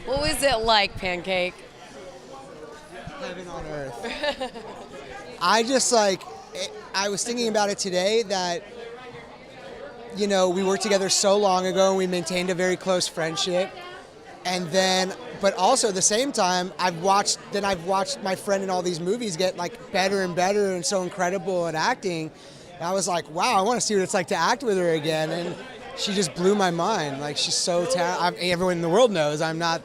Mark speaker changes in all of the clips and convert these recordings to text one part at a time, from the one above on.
Speaker 1: What was it like, Pancake?
Speaker 2: Heaven on earth. I just I was thinking about it today that, we worked together so long ago and we maintained a very close friendship. And then, but also at the same time, I've watched my friend in all these movies get better and better and so incredible at acting. And I was like, wow, I want to see what it's like to act with her again. And she just blew my mind. She's so talented. Everyone in the world knows I'm not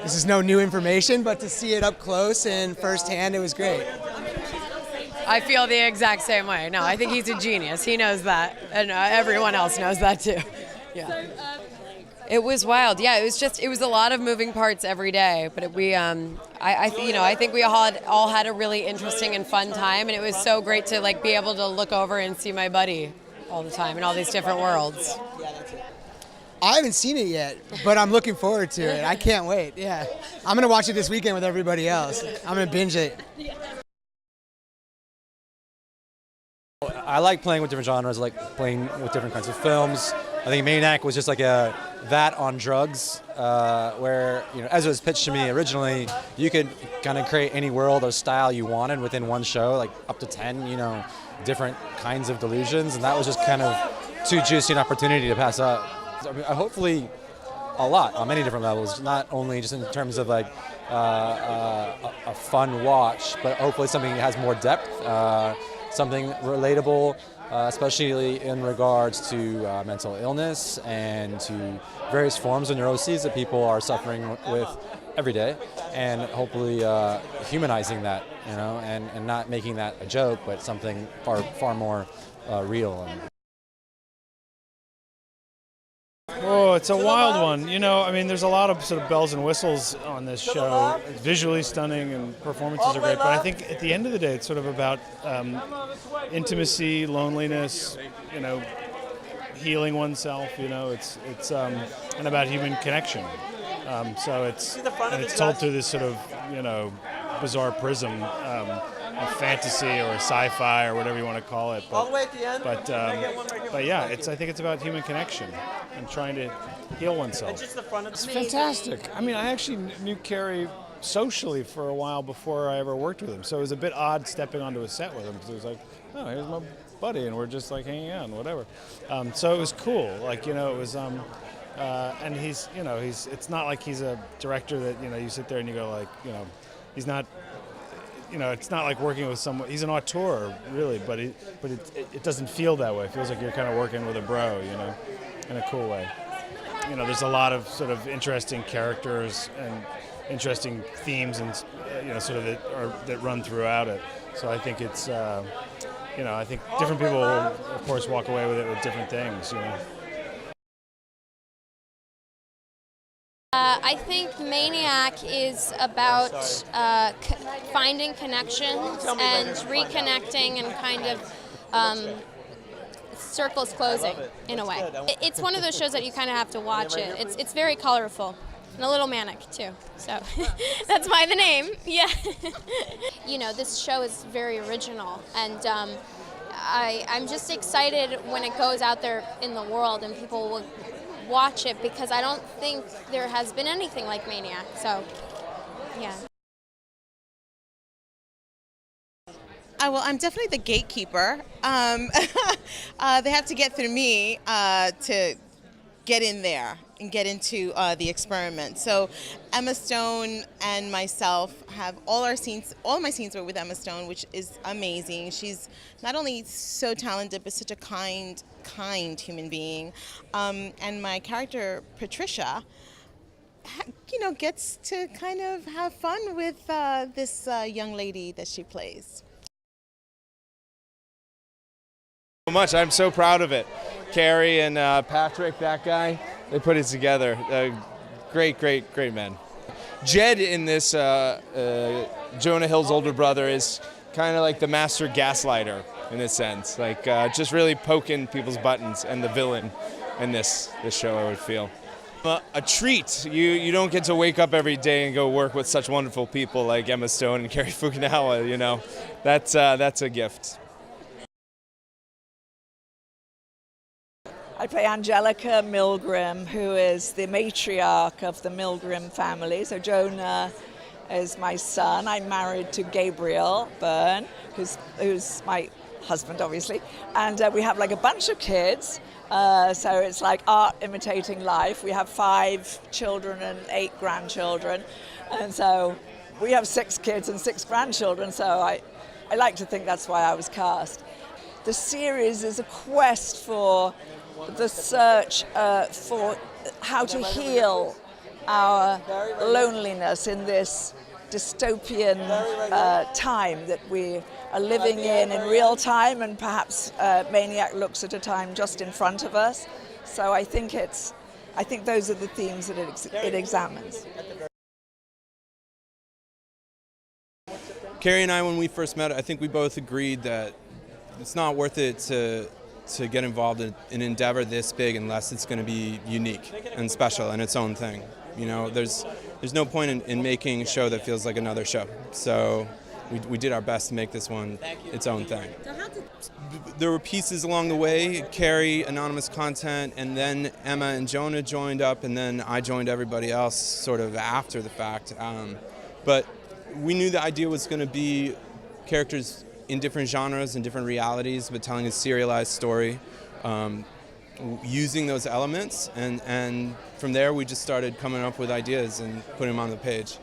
Speaker 2: this is no new information, but to see it up close and firsthand, it was great.
Speaker 1: I feel the exact same way. No, I think he's a genius. He knows that, and everyone else knows that too. Yeah. It was wild. Yeah, it was a lot of moving parts every day. But I think we all had a really interesting and fun time, and it was so great to be able to look over and see my buddy all the time in all these different worlds.
Speaker 2: I haven't seen it yet, but I'm looking forward to it. I can't wait. Yeah, I'm gonna watch it this weekend with everybody else. I'm gonna binge it.
Speaker 3: I like playing with different genres. I like playing with different kinds of films. I think Maniac was just that on drugs, where, as it was pitched to me originally, you could kind of create any world or style you wanted within one show, up to 10, different kinds of delusions, and that was just kind of too juicy an opportunity to pass up. I mean, hopefully a lot on many different levels, not only just in terms of a fun watch, but hopefully something that has more depth, something relatable, especially in regards to mental illness and to various forms of neuroses that people are suffering with every day, and hopefully humanizing that, and not making that a joke, but something far more real.
Speaker 4: Oh, it's a wild one. There's a lot of sort of bells and whistles on this show. It's visually stunning and performances are great, but I think at the end of the day, it's sort of about intimacy, loneliness, healing oneself. It's and about human connection. So it's told through this sort of bizarre prism of fantasy or sci-fi or whatever you want to call it. But yeah, I think it's about human connection and trying to heal oneself. It's fantastic. I actually knew Cary socially for a while before I ever worked with him, so it was a bit odd stepping onto a set with him because it was like, oh, here's my buddy, and we're just hanging out and whatever. So it was cool. It was. And he's it's not like he's a director that you sit there and you go he's not. It's not like working with someone. He's an auteur, really, but it doesn't feel that way. It feels like you're kind of working with a bro, in a cool way. There's a lot of sort of interesting characters and interesting themes, and sort of that run throughout it. So I think it's, I think different people will, of course, walk away with it with different things.
Speaker 5: I think Maniac is about finding connections and reconnecting and kind of circles closing in a way. It's one of those shows that you kind of have to watch it. It's very colorful and a little manic too. So that's why the name. Yeah. This show is very original, and I'm just excited when it goes out there in the world and people will watch it, because I don't think there has been anything like Maniac. So, yeah.
Speaker 6: Well, I'm definitely the gatekeeper. They have to get through me to get in there and get into the experiment. So Emma Stone and myself have all my scenes were with Emma Stone, which is amazing. She's not only so talented, but such a kind human being. And my character, Patricia, gets to kind of have fun with this young lady that she plays.
Speaker 7: So much. I'm so proud of it. Cary and Patrick, that guy, they put it together. Great men. Jed in this, Jonah Hill's older brother, is kind of like the master gaslighter in a sense, just really poking people's buttons, and the villain in this show, I would feel. A treat. You don't get to wake up every day and go work with such wonderful people like Emma Stone and Cary Fukunaga, That's a gift.
Speaker 8: I play Angelica Milgram, who is the matriarch of the Milgram family. So Jonah is my son. I'm married to Gabriel Byrne, who's my husband, obviously. And we have like a bunch of kids. So it's like art imitating life. We have 5 children and 8 grandchildren. And so we have 6 kids and 6 grandchildren. So I like to think that's why I was cast. The series is a quest for the search for how to heal our loneliness in this dystopian time that we are living in real time, and perhaps Maniac looks at a time just in front of us. So I think those are the themes that it examines.
Speaker 7: Cary and I, when we first met, I think we both agreed that it's not worth it to get involved in an endeavor this big unless it's going to be unique and special and its own thing. You know, there's no point in making a show that feels like another show. So we did our best to make this one its own thing. There were pieces along the way, Cary, anonymous content, and then Emma and Jonah joined up, and then I joined everybody else sort of after the fact. But we knew the idea was going to be characters in different genres and different realities, but telling a serialized story, using those elements, and from there we just started coming up with ideas and putting them on the page.